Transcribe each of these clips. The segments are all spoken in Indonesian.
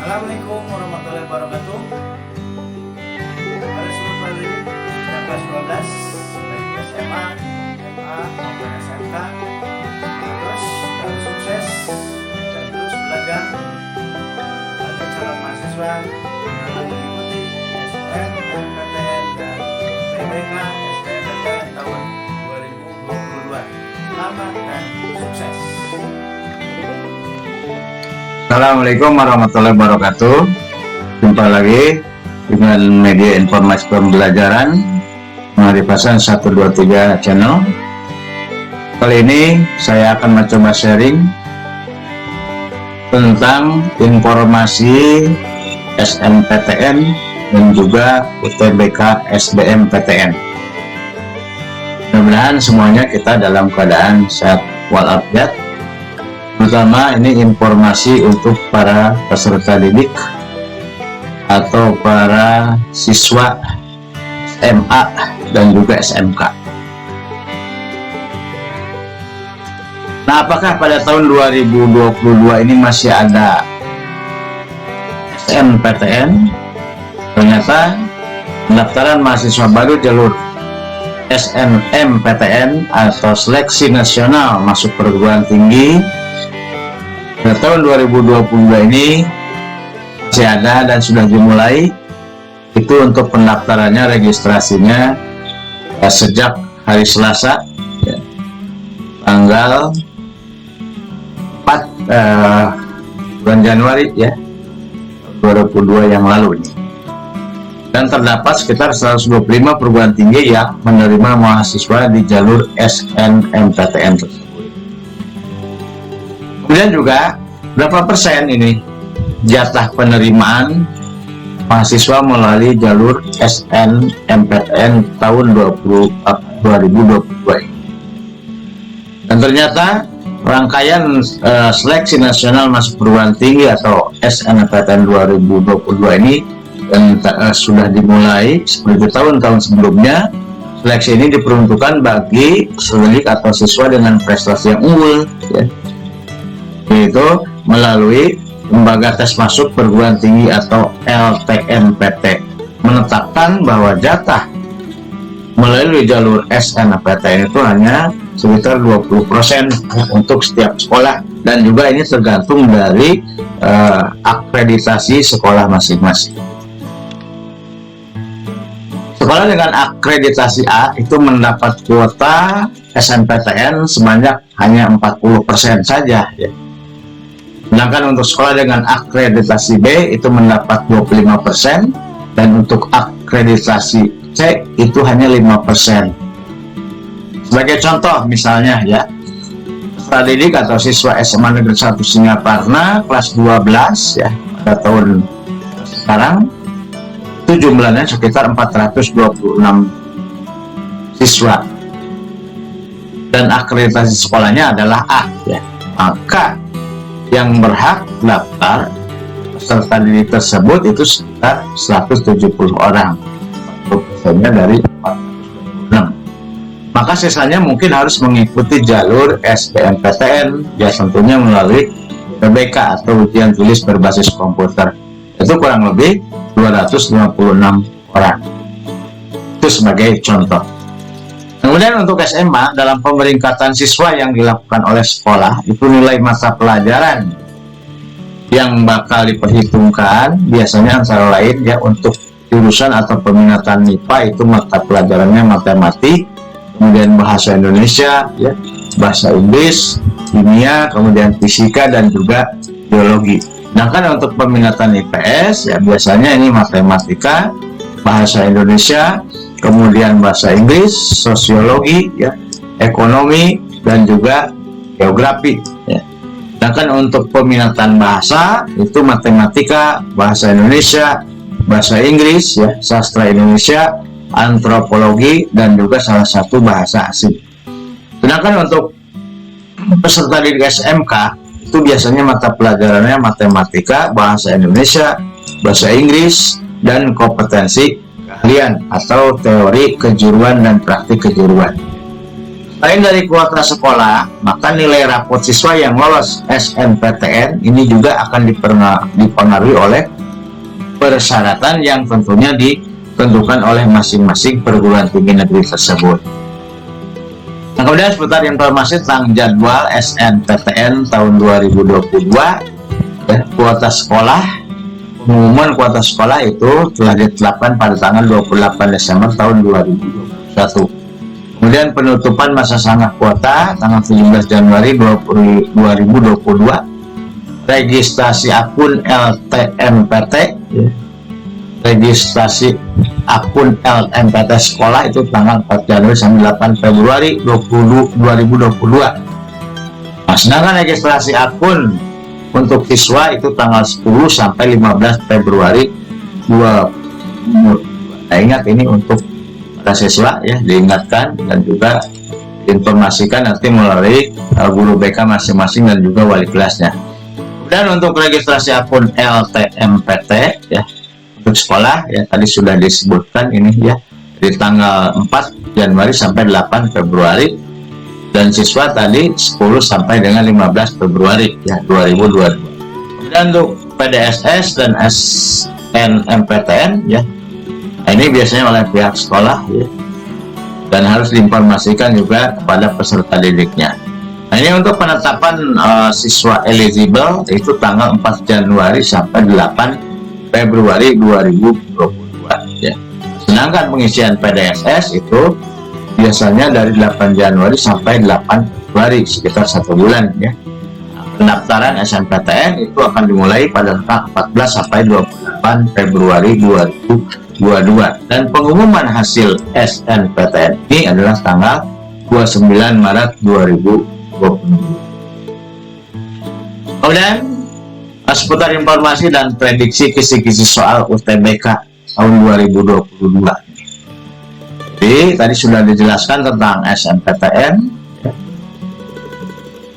Assalamualaikum warahmatullahi wabarakatuh. Pada semua ini kita kelas 12 baik SMA, MA maupun SMK terus sukses dan terus belajar sebagai calon mahasiswa yang mengikuti SNMPTN dan PBK SBMPTN tahun 2022. Selamat dan sukses. Assalamualaikum warahmatullahi wabarakatuh. Jumpa lagi dengan media informasi pembelajaran Maripasan 123 channel. Kali ini saya akan mencoba sharing tentang informasi SNMPTN dan juga UTBK SBMPTN. Mudah-mudahan semuanya kita dalam keadaan sehat walafiat. Pertama, ini informasi untuk para peserta didik atau para siswa SMA dan juga SMK. Nah, apakah pada tahun 2022 ini masih ada SNMPTN? Ternyata pendaftaran mahasiswa baru jalur SNMPTN atau Seleksi Nasional Masuk Perguruan Tinggi pada tahun 2022 ini masih ada dan sudah dimulai. Itu untuk pendaftarannya, registrasinya sejak hari Selasa ya, tanggal 4 bulan Januari ya 2022 yang lalu ini. Dan terdapat sekitar 125 perguruan tinggi yang menerima mahasiswa di jalur SNMPTN tersebut. Kemudian juga berapa persen ini jatah penerimaan mahasiswa melalui jalur SNMPTN tahun 2022 ini. Dan ternyata rangkaian Seleksi Nasional Masuk Perguruan Tinggi atau SNMPTN 2022 ini sudah dimulai seperti tahun-tahun sebelumnya. Seleksi ini diperuntukkan bagi peserta didik atau siswa dengan prestasi yang unggul ya, yaitu melalui Lembaga Tes Masuk Perguruan Tinggi atau LTMPT menetapkan bahwa jatah melalui jalur SNMPTN itu hanya sekitar 20% untuk setiap sekolah, dan juga ini tergantung dari akreditasi sekolah masing-masing. Sekolah dengan akreditasi A itu mendapat kuota SNMPTN sebanyak hanya 40% saja ya. Sedangkan untuk sekolah dengan akreditasi B itu mendapat 25%, dan untuk akreditasi C itu hanya 5%. Sebagai contoh misalnya ya, peserta didik atau siswa SMA Negeri 1 Singaparna kelas 12 ya pada tahun sekarang itu jumlahnya sekitar 426 siswa dan akreditasi sekolahnya adalah A ya. Maka yang berhak daftar peserta didik tersebut itu sekitar 170 orang, persennya dari 426. Maka sisanya mungkin harus mengikuti jalur SBMPTN ya, tentunya melalui PBK atau ujian tulis berbasis komputer. Itu kurang lebih 256 orang. Itu sebagai contoh. Kemudian untuk SMA, dalam pemeringkatan siswa yang dilakukan oleh sekolah, itu nilai mata pelajaran yang bakal diperhitungkan biasanya antara lain ya, untuk jurusan atau peminatan MIPA itu mata pelajarannya matematik, kemudian bahasa Indonesia ya, bahasa Inggris, kimia, kemudian fisika dan juga biologi. Sedangkan untuk peminatan IPS ya biasanya ini matematika, bahasa Indonesia, kemudian bahasa Inggris, sosiologi ya, ekonomi, dan juga geografi. Ya. Sedangkan untuk peminatan bahasa itu matematika, bahasa Indonesia, bahasa Inggris, ya, sastra Indonesia, antropologi, dan juga salah satu bahasa asing. Sedangkan untuk peserta didik SMK itu biasanya mata pelajarannya matematika, bahasa Indonesia, bahasa Inggris, dan kompetensi keahlian atau teori kejuruan dan praktik kejuruan. Selain dari kuota sekolah, maka nilai rapot siswa yang lolos SNPTN ini juga akan dipengaruhi oleh persyaratan yang tentunya ditentukan oleh masing-masing perguruan tinggi negeri tersebut. Nah, kemudian seputar informasi tentang jadwal SNPTN tahun 2022, ya, kuota sekolah, pengumuman kuota sekolah itu telah ditetapkan pada tanggal 28 Desember tahun 2021. Kemudian penutupan masa sanggah kuota tanggal 17 Januari 2022. Registrasi akun LTMPT, ya. Registrasi akun LMPT sekolah itu tanggal 4 Januari sampai 8 Februari 2022. Nah, sedangkan registrasi akun untuk siswa itu tanggal 10 sampai 15 Februari 2022. Nah, ingat ini untuk para siswa, ya, diingatkan dan juga diinformasikan nanti melalui guru BK masing-masing dan juga wali kelasnya. Dan untuk registrasi akun LTMPT, ya, untuk sekolah, ya, tadi sudah disebutkan ini, ya, di tanggal 4 Januari sampai 8 Februari, dan siswa tadi 10 sampai dengan 15 Februari, ya, 2022. Dan untuk PDSS dan SNMPTN, ya, nah, ini biasanya oleh pihak sekolah, ya, dan harus diinformasikan juga kepada peserta didiknya. Nah, ini untuk penetapan siswa eligible itu tanggal 4 Januari sampai 8 Februari 2022, ya. Sedangkan pengisian PDSS itu biasanya dari 8 Januari sampai 8 Februari, sekitar 1 bulan, ya. Pendaftaran SNPTN itu akan dimulai pada tanggal 14 sampai 28 Februari 2022, dan pengumuman hasil SNPTN ini adalah tanggal 29 Maret 2022. Kemudian seputar informasi dan prediksi kisi-kisi soal UTBK tahun 2022. Jadi tadi sudah dijelaskan tentang SNPTN,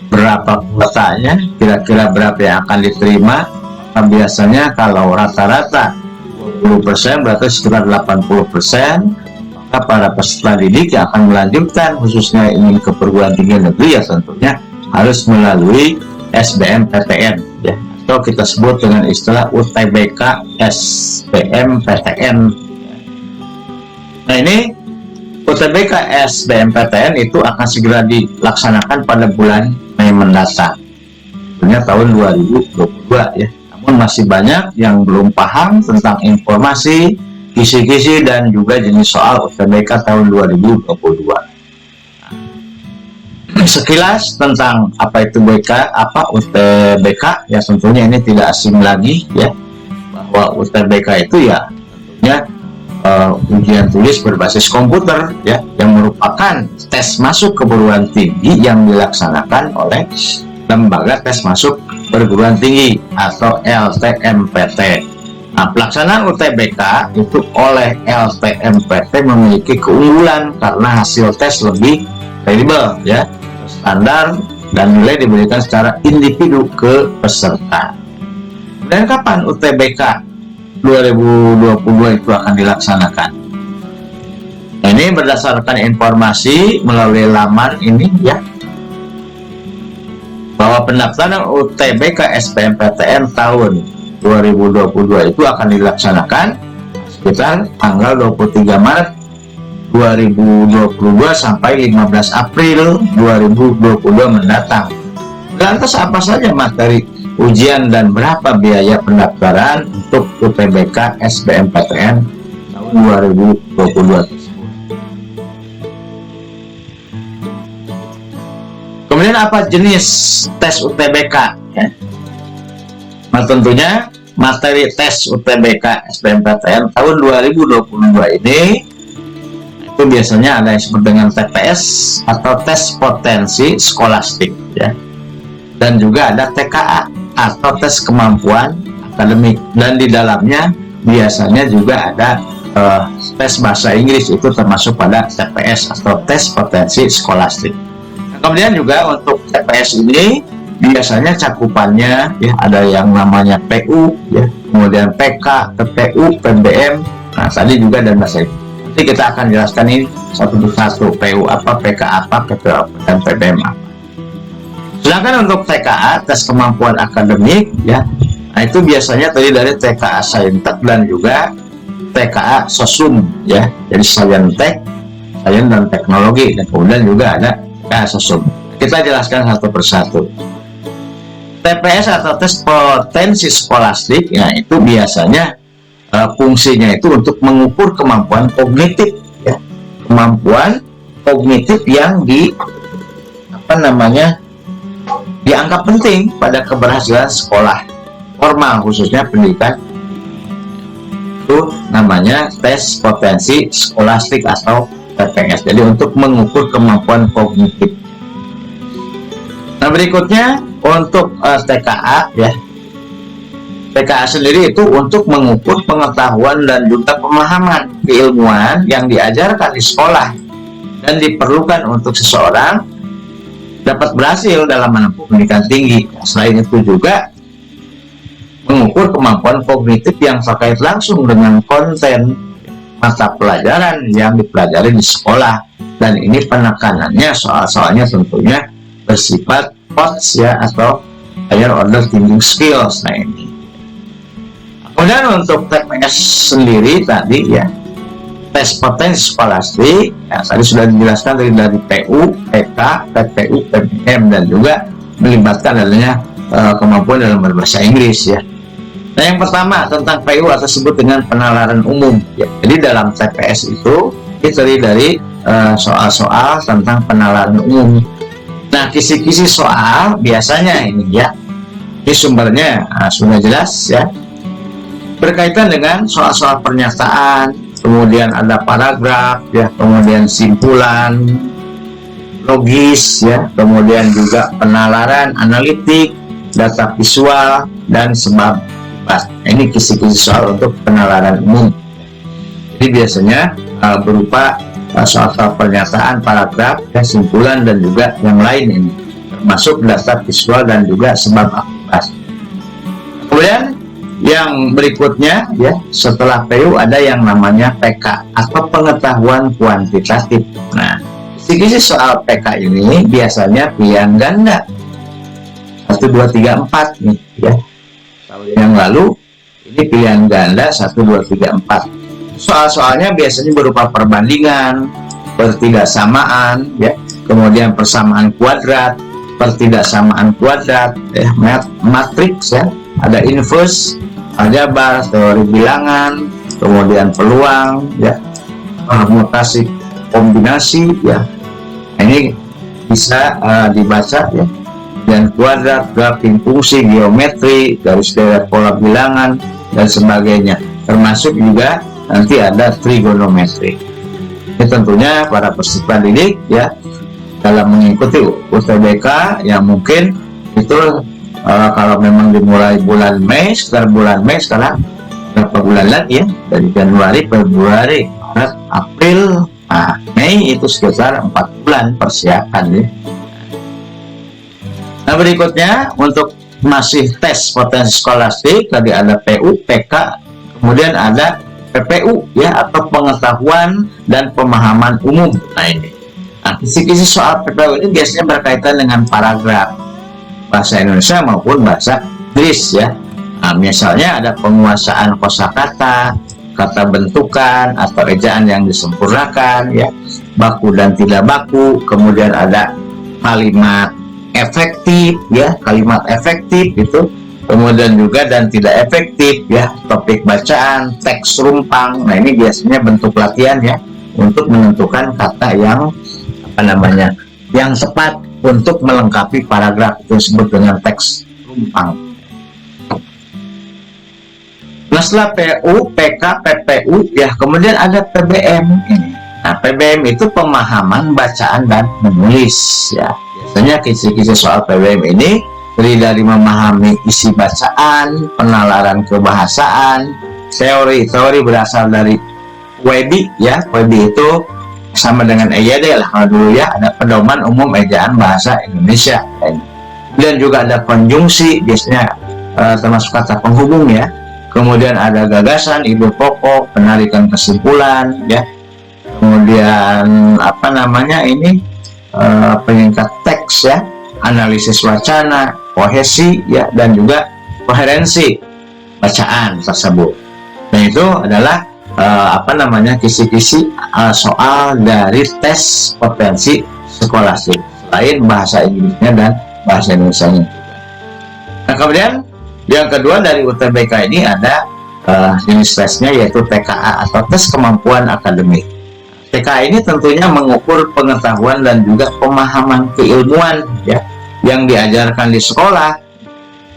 berapa kuotanya, kira-kira berapa yang akan diterima. Nah, biasanya kalau rata-rata 20% berarti sekitar 80%, maka para peserta didik yang akan melanjutkan khususnya ingin ke perguruan tinggi negeri, ya tentunya harus melalui SBMPTN, ya, atau kita sebut dengan istilah UTBK SBMPTN. Nah, ini UTBK SBMPTN itu akan segera dilaksanakan pada bulan Mei mendatang, tentunya tahun 2022, ya. Namun masih banyak yang belum paham tentang informasi, kisi-kisi, dan juga jenis soal UTBK tahun 2022. Sekilas tentang apa itu UTBK, ya tentunya ini tidak asing lagi, ya, bahwa UTBK itu ya tentunya ujian tulis berbasis komputer, ya, yang merupakan tes masuk ke perguruan tinggi yang dilaksanakan oleh lembaga tes masuk perguruan tinggi atau LTMPT. Nah, pelaksanaan UTBK itu oleh LTMPT memiliki keunggulan karena hasil tes lebih kredibel, ya, standar, dan nilai diberikan secara individu ke peserta. Dan kapan UTBK 2022 itu akan dilaksanakan? Nah, ini berdasarkan informasi melalui laman ini, ya, bahwa pendaftaran UTBK SBMPTN tahun 2022 itu akan dilaksanakan sekitar tanggal 23 Maret 2022 sampai 15 April 2022 mendatang. Lantas apa saja materi ujian dan berapa biaya pendaftaran untuk UTBK SBMPTN tahun 2022 tersebut? Kemudian apa jenis tes UTBK, ya? Nah, tentunya materi tes UTBK SBMPTN tahun 2022 ini itu itu biasanya ada yang disebut dengan TPS atau tes potensi skolastik ya, dan juga ada TKA atau tes kemampuan akademik, dan di dalamnya biasanya juga ada tes bahasa Inggris, itu termasuk pada TPS atau tes potensi skolastik. Nah, kemudian juga untuk TPS ini biasanya cakupannya ya ada yang namanya PU ya, kemudian PK, PTU, PBM. Nah, tadi juga dan bahasa Inggris. Nanti kita akan jelaskan ini satu persatu, PU apa, PK apa, PTU apa, dan PBM apa. Sedangkan untuk TKA, tes kemampuan akademik ya, nah itu biasanya tadi dari TKA Saintek dan juga TKA Sosum ya, jadi Saintek, Sains dan Teknologi, dan kemudian juga ada TKA Sosum. Kita jelaskan satu persatu. TPS atau tes potensi skolastik ya, itu biasanya fungsinya itu untuk mengukur kemampuan kognitif ya, kemampuan kognitif yang dianggap penting pada keberhasilan sekolah formal, khususnya pendidikan. Itu namanya tes potensi skolastik atau TPS, jadi untuk mengukur kemampuan kognitif. Nah, berikutnya untuk TKA ya, TKA sendiri itu untuk mengukur pengetahuan dan juga pemahaman keilmuan yang diajarkan di sekolah dan diperlukan untuk seseorang dapat berhasil dalam menempuh pendidikan tinggi. Selain itu juga mengukur kemampuan kognitif yang terkait langsung dengan konten mata pelajaran yang dipelajari di sekolah, dan ini penekanannya soal-soalnya tentunya bersifat POTS ya, atau higher order thinking skills. Nah, ini kemudian untuk TPS sendiri tadi ya, tes potensi skolastik ya, tadi sudah dijelaskan dari PU, PK, PTU, PBM, dan juga melibatkan adanya kemampuan dalam berbahasa Inggris ya. Nah, yang pertama tentang PU atau disebut dengan penalaran umum ya. Jadi dalam TPS itu terdiri dari soal-soal tentang penalaran umum. Nah, kisi-kisi soal biasanya ini ya, ini sumbernya sudah jelas ya, berkaitan dengan soal-soal pernyataan, kemudian ada paragraf ya, kemudian simpulan logis ya, kemudian juga penalaran analitik, data visual, dan sebab. Nah, ini kisi-kisi soal untuk penalaran umum. Jadi biasanya berupa soal-soal pernyataan, paragraf, kesimpulan, dan juga yang lain ini, termasuk data visual dan juga sebab akibat. Kemudian yang berikutnya ya, setelah PU ada yang namanya PK atau pengetahuan kuantitatif. Nah, kisi-kisi soal PK ini biasanya pilihan ganda 1, 2, 3, 4 nih ya. Tahun yang lalu ini pilihan ganda 1, 2, 3, 4. Soal-soalnya biasanya berupa perbandingan, pertidaksamaan ya, kemudian persamaan kuadrat, pertidaksamaan kuadrat ya, matriks ya, ada inverse, aljabar, teori bilangan, kemudian peluang ya, permutasi kombinasi ya. Nah, ini bisa dibaca ya, dan kuadrat, grafik fungsi, geometri, garis deret pola bilangan, dan sebagainya. Termasuk juga nanti ada trigonometri. Ini tentunya para peserta didik ya, dalam mengikuti UTBK yang mungkin itu kalau memang dimulai bulan Mei, sekitar bulan Mei, sekarang berapa bulan lagi ya, dari Januari, Februari, Maret, April, Mei, itu sekitar 4 bulan persiapan ya. Nah, berikutnya untuk masih tes potensi skolastik, tadi ada PU, PK, kemudian ada PPU ya, atau pengetahuan dan pemahaman umum. Nah, ini. Nah, kisi-kisi soal PPU ini biasanya berkaitan dengan paragraf bahasa Indonesia maupun bahasa Inggris ya. Nah, misalnya ada penguasaan kosakata, kata bentukan atau ejaan yang disempurnakan ya, baku dan tidak baku, kemudian ada kalimat efektif ya, kalimat efektif itu, kemudian juga dan tidak efektif ya, topik bacaan, teks rumpang. Nah, ini biasanya bentuk latihan ya, untuk menentukan kata yang yang tepat untuk melengkapi paragraf, itu disebut dengan teks rumpang. Nah, setelah PU, PK, PPU ya, kemudian ada PBM ini. Nah, PBM itu pemahaman, bacaan, dan menulis ya. Biasanya kisi-kisi soal PBM ini terdiri dari memahami isi bacaan, penalaran kebahasaan, teori berasal dari WEBI ya. WEBI itu sama dengan EYD lah kalau dulu ya, ada pedoman umum ejaan bahasa Indonesia. Kemudian juga ada konjungsi, biasanya termasuk kata penghubung ya. Kemudian ada gagasan, ide pokok, penarikan kesimpulan ya. Kemudian peningkat teks ya, analisis wacana, kohesi ya, dan juga koherensi bacaan tersebut. Nah, itu adalah kisi-kisi soal dari tes potensi skolastik selain bahasa Inggrisnya dan bahasa Indonesianya. Nah, kemudian yang kedua dari UTBK ini ada jenis tesnya, yaitu TKA atau tes kemampuan akademik. TKA ini tentunya mengukur pengetahuan dan juga pemahaman keilmuan ya, yang diajarkan di sekolah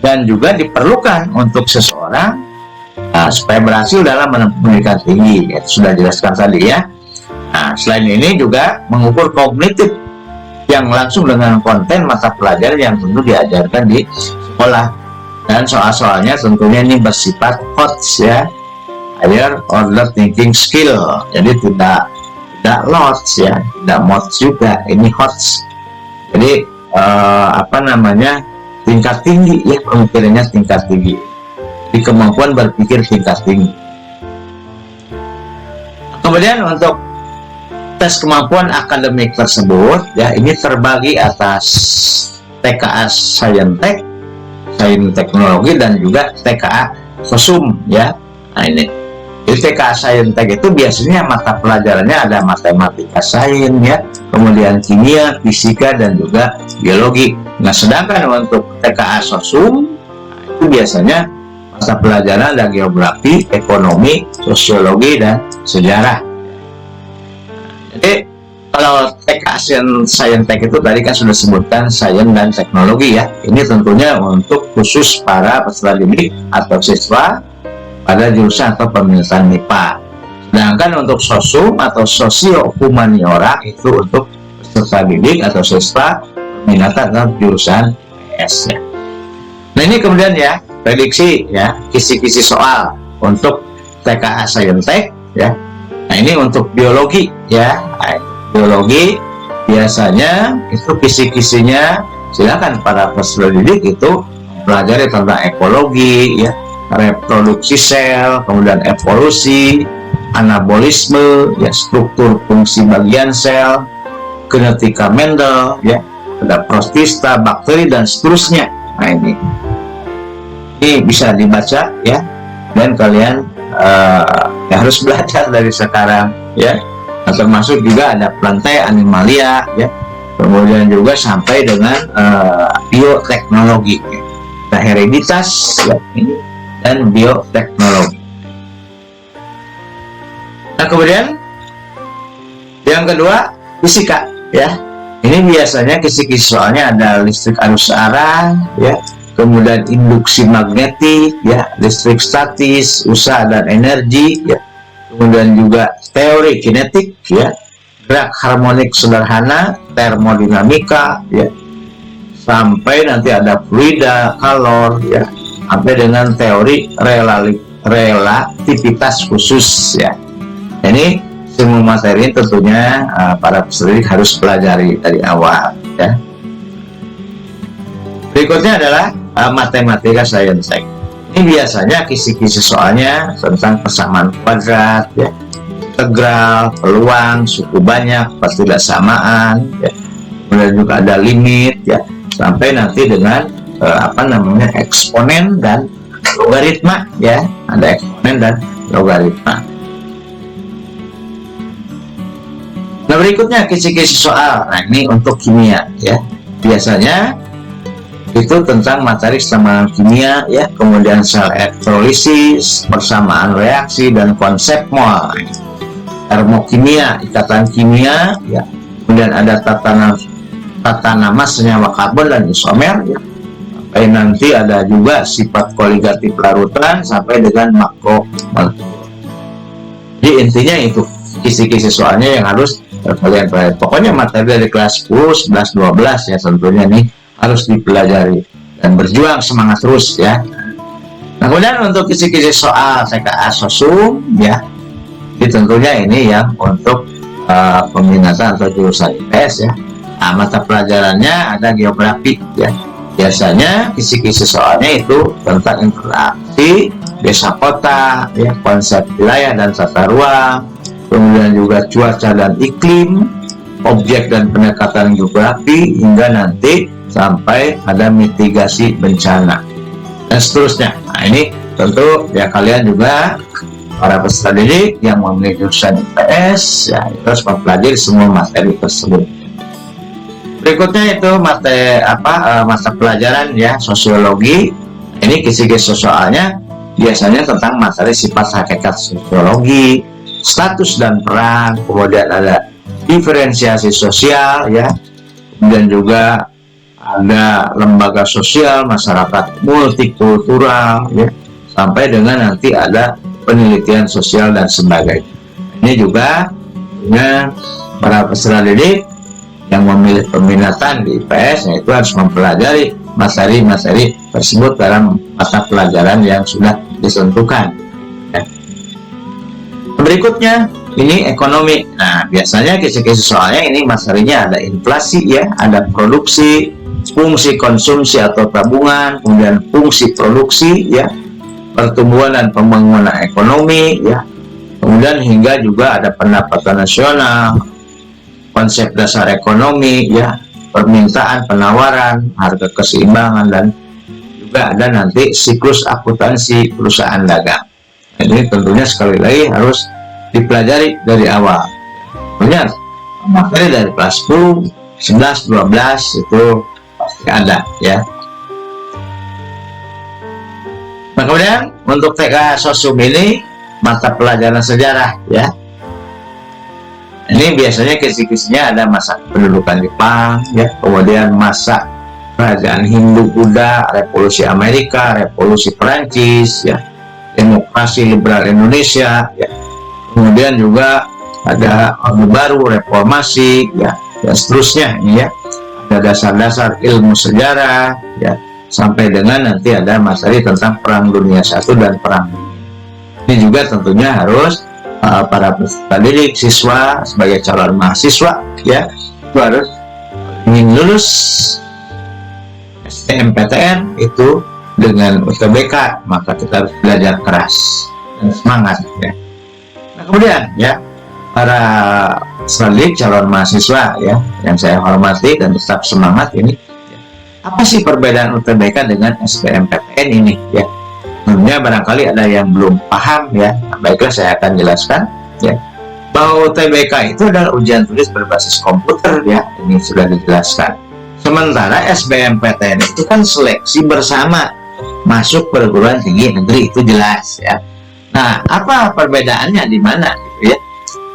dan juga diperlukan untuk seseorang supaya berhasil dalam menempuh pendidikan tinggi, ya, sudah jelaskan tadi ya. Nah, selain ini juga mengukur kognitif yang langsung dengan konten mata pelajaran yang tentu diajarkan di sekolah, dan soal-soalnya tentunya ini bersifat HOTS ya, higher order thinking skill, jadi tidak LOTS ya, tidak MOTS juga, ini HOTS. Jadi tingkat tinggi ya, pemikirannya tingkat tinggi, di kemampuan berpikir tingkat tinggi. Kemudian untuk tes kemampuan akademik tersebut ya, ini terbagi atas TKA Saintek, Sains Teknologi, dan juga TKA Sosum ya. Nah, ini di TKA Saintek itu biasanya mata pelajarannya ada matematika sains ya, kemudian kimia, fisika, dan juga biologi. Nah, sedangkan untuk TKA Sosum itu biasanya mata pelajaran ada geografi, ekonomi, sosiologi, dan sejarah. Jadi kalau TKA Saintek itu tadi kan sudah sebutkan sains dan teknologi ya. Ini tentunya untuk khusus para peserta didik atau siswa pada jurusan atau peminatan MIPA. Sedangkan untuk sosum atau sosio humaniora itu untuk peserta didik atau siswa peminatan atau jurusan IPS ya. Nah, ini kemudian ya prediksi ya, kisi-kisi soal untuk TKA Saintek ya. Nah, ini untuk biologi ya. Nah, biologi biasanya itu kisi-kisinya silakan para peserta didik itu mempelajari tentang ekologi ya, reproduksi sel, kemudian evolusi, anabolisme, ya, struktur fungsi bagian sel, genetika Mendel, ya, ada protista, bakteri, dan seterusnya. Nah, ini bisa dibaca ya, dan kalian harus belajar dari sekarang ya. Nah, termasuk juga ada plantae, animalia, ya, kemudian juga sampai dengan bioteknologi, ya, hereditas, ya, ini, dan bioteknologi. Nah, kemudian yang kedua fisika ya. Ini biasanya kisi-kisi soalnya ada listrik arus arah ya, kemudian induksi magnetik ya, listrik statis, usaha dan energi ya, kemudian juga teori kinetik ya, gerak harmonik sederhana, termodinamika ya, sampai nanti ada fluida, kalor ya, sampai dengan teori relativitas khusus ya. Ini semua materi tentunya para peserta harus pelajari dari awal ya. Berikutnya adalah matematika saintek. Ini biasanya kisi-kisi soalnya tentang persamaan kuadrat ya, integral, peluang, suku banyak, pertidaksamaan ya. Kemudian juga ada limit ya, sampai nanti dengan eksponen dan logaritma ya, ada eksponen dan logaritma. Nah, berikutnya kisi-kisi soal. Nah, ini untuk kimia ya. Biasanya itu tentang materi kesamaan kimia ya, kemudian sel elektrolisis, persamaan reaksi, dan konsep mol. Termokimia, ikatan kimia ya. Kemudian ada tata nama senyawa karbon dan isomer ya. Sampai nanti ada juga sifat koligatif larutan sampai dengan makro. Jadi intinya itu kisi-kisi soalnya yang harus kalian pelajari. Pokoknya materi dari kelas 10, 11, 12 ya tentunya nih harus dipelajari dan berjuang semangat terus ya. Nah, kemudian untuk kisi-kisi soal TKA Sosum ya, ini tentunya ini ya untuk peminatan atau jurusan IPS ya. Nah, mata pelajarannya ada geografi ya. Biasanya kisi-kisi soalnya itu tentang interaksi desa kota ya, konsep wilayah dan tata ruang, kemudian juga cuaca dan iklim, objek dan pendekatan geografi, hingga nanti sampai ada mitigasi bencana dan seterusnya. Nah, ini tentu ya kalian juga para peserta didik yang memiliki jurusan IPS ya harus mempelajari semua materi tersebut. Berikutnya itu mata pelajaran ya sosiologi. Ini kisi-kisi soalnya biasanya tentang materi sifat hakikat sosiologi, status dan peran, kemudian ada diferensiasi sosial ya, kemudian juga ada lembaga sosial, masyarakat multikultural ya, sampai dengan nanti ada penelitian sosial dan sebagainya. Ini juga dengan para peserta didik yang memilih peminatan di IPS yaitu harus mempelajari materi-materi tersebut dalam mata pelajaran yang sudah ditentukan ya. Berikutnya ini ekonomi. Nah, biasanya kisi-kisi soalnya ini materinya ada inflasi ya, ada produksi, fungsi konsumsi atau tabungan, kemudian fungsi produksi ya, pertumbuhan dan pembangunan ekonomi ya, kemudian hingga juga ada pendapatan nasional, konsep dasar ekonomi ya, permintaan, penawaran, harga keseimbangan, dan juga ada nanti siklus akuntansi perusahaan dagang. Ini tentunya sekali lagi harus dipelajari dari awal. Tentunya materi dari kelas 10, 11, 12 itu pasti ada ya. Nah, kemudian untuk TK Sosum ini mata pelajaran sejarah ya. Ini biasanya kisi-kisinya ada masa pendudukan Jepang ya, kemudian masa kerajaan Hindu Buddha, revolusi Amerika, revolusi Perancis ya, demokrasi liberal Indonesia ya. Kemudian juga ada Orde Baru, reformasi ya, dan seterusnya ini ya. Ada dasar-dasar ilmu sejarah ya, sampai dengan nanti ada materi tentang Perang Dunia I dan Perang Dunia. Ini juga tentunya harus para peserta didik, siswa sebagai calon mahasiswa ya, itu harus ingin lulus SNMPTN itu dengan UTBK, maka kita harus belajar keras dan semangat ya. Nah, kemudian ya para peserta didik, calon mahasiswa ya yang saya hormati dan tetap semangat ini, apa sih perbedaan UTBK dengan SBMPTN ini ya? Tentunya barangkali ada yang belum paham ya. Nah, baiklah saya akan jelaskan ya, bahwa UTBK itu adalah ujian tulis berbasis komputer ya, ini sudah dijelaskan. Sementara SBMPTN itu kan seleksi bersama masuk perguruan tinggi negeri, itu jelas ya. Nah, apa perbedaannya di mana gitu ya?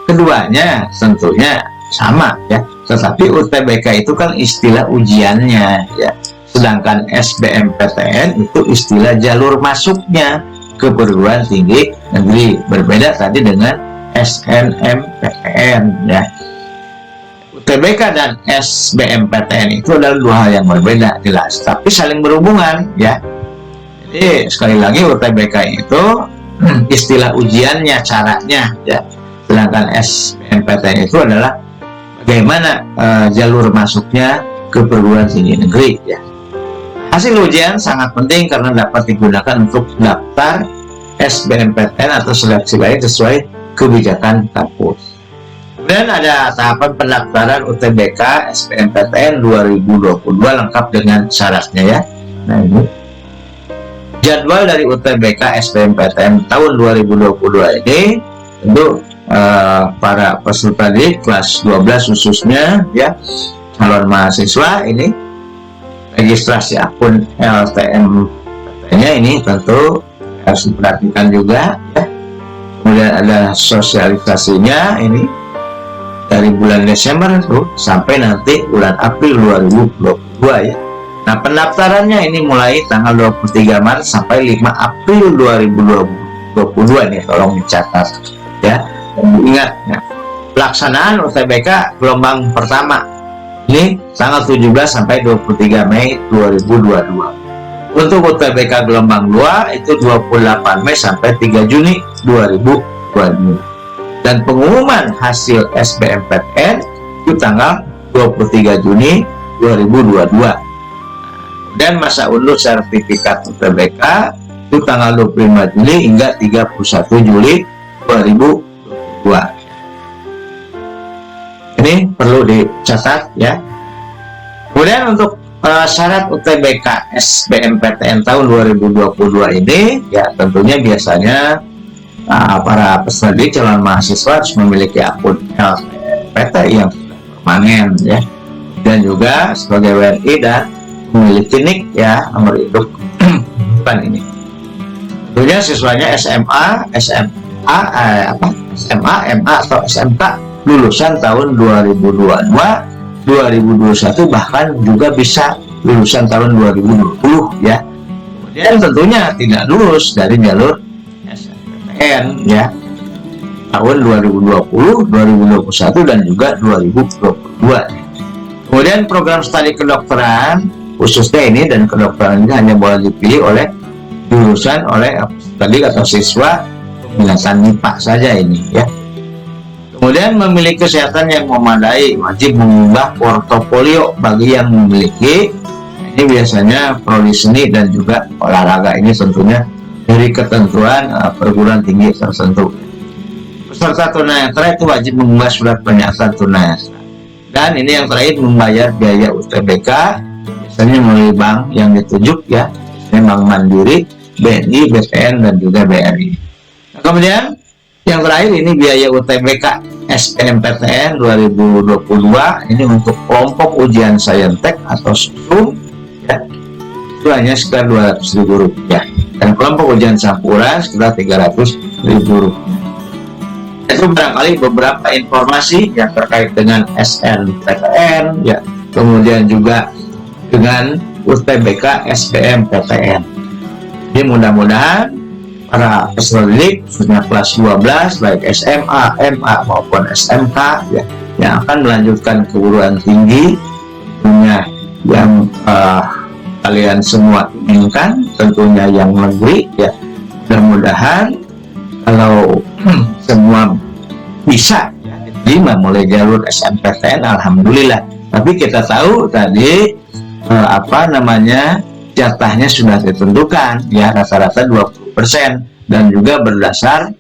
Keduanya tentunya sama ya, tetapi UTBK itu kan istilah ujiannya ya, sedangkan SBMPTN itu istilah jalur masuknya ke perguruan tinggi negeri. Berbeda tadi dengan SNMPTN ya. UTBK dan SBMPTN itu adalah dua hal yang berbeda jelas, tapi saling berhubungan ya. Jadi sekali lagi UTBK itu istilah ujiannya, caranya ya, sedangkan SBMPTN itu adalah bagaimana jalur masuknya ke perguruan tinggi negeri ya. Hasil ujian sangat penting karena dapat digunakan untuk daftar SBMPTN atau seleksi lain sesuai kebijakan kampus. Kemudian ada tahapan pendaftaran UTBK SBMPTN 2022 lengkap dengan syaratnya ya. Nah, ini jadwal dari UTBK SBMPTN tahun 2022 ini tentu para peserta didik kelas 12 khususnya ya, calon mahasiswa ini registrasi akun LTMPT-nya ini tentu harus diperhatikan juga ya. Kemudian ada sosialisasinya ini dari bulan Desember tuh sampai nanti bulan April 2022 ya. Nah, pendaftarannya ini mulai tanggal 23 Maret sampai 5 April 2022 nih, tolong dicatat ya. Dan ingat ya, pelaksanaan UTBK gelombang pertama ini tanggal 17 sampai 23 Mei 2022. Untuk UTBK gelombang 2 itu 28 Mei sampai 3 Juni 2022. Dan pengumuman hasil SBMPTN itu tanggal 23 Juni 2022. Dan masa unduh sertifikat UTBK itu tanggal 25 Juli hingga 31 Juli 2022. Ini perlu dicatat ya. Kemudian untuk syarat UTBK SBMPTN tahun 2022 ini ya tentunya biasanya para peserta didik calon mahasiswa harus memiliki akun LPTI yang permanen ya, dan juga sebagai WNI dan memiliki NIK ya, nomor induk bukan ini. Tentunya siswanya SMA, MA atau SMK lulusan tahun 2022, 2021 bahkan juga bisa lulusan tahun 2020 ya. Kemudian tentunya tidak lulus dari jalur SNMPTN ya tahun 2020, 2021 dan juga 2022. Kemudian program studi kedokteran khususnya ini dan kedokteran ini hanya boleh dipilih oleh jurusan oleh tadi atau siswa peminatan MIPA saja ini ya. Kemudian memiliki kesehatan yang memadai, wajib mengunggah portofolio bagi yang memiliki. Ini biasanya prodi seni dan juga olahraga, ini tentunya dari ketentuan perguruan tinggi tertentu. Peserta tunanetra itu wajib mengunggah surat pernyataan tunanetra. Dan ini yang terakhir membayar biaya UTBK biasanya melalui bank yang ditunjuk ya, Bank Mandiri, BNI, BTN dan juga BRI. Nah, kemudian yang terakhir ini biaya UTBK SBMPTN 2022 ini untuk kelompok ujian saintek atau SUM ya, itu hanya sekitar Rp200.000 dan kelompok ujian campuran sekitar Rp300.000. Itu barangkali beberapa informasi yang terkait dengan SNPTN ya, kemudian juga dengan UTBK SBMPTN. Jadi mudah-mudahan para peserta didik khususnya kelas 12 baik SMA, MA maupun SMK ya, yang akan melanjutkan keguruan tinggi tentunya yang kalian semua inginkan, tentunya yang negeri ya. Mudah-mudahan kalau semua bisa ya, diterima mulai jalur SNMPTN, alhamdulillah. Tapi kita tahu tadi jatahnya sudah ditentukan ya, rata-rata 20% dan juga berdasar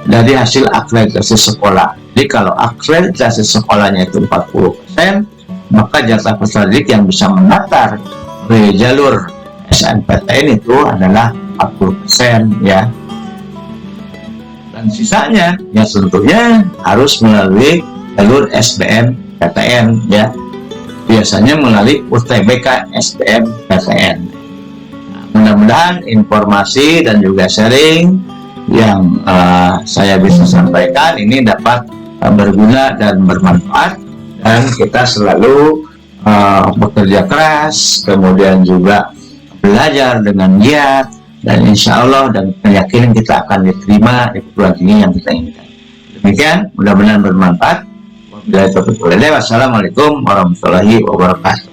dari hasil akreditasi sekolah. Jadi kalau akreditasi sekolahnya itu 40%, maka jatah peserta didik yang bisa mendaftar di jalur SNMPTN itu adalah 40% ya. Dan sisanya ya tentunya harus melalui jalur SBMPTN ya. Biasanya melalui UTBK SBMPTN. Mudah-mudahan informasi dan juga sharing yang saya bisa sampaikan ini dapat berguna dan bermanfaat, dan kita selalu bekerja keras, kemudian juga belajar dengan giat, dan insya Allah dan keyakinan kita akan diterima di perguruan tinggi yang kita inginkan. Demikian, mudah-mudahan bermanfaat. Wassalamualaikum warahmatullahi wabarakatuh.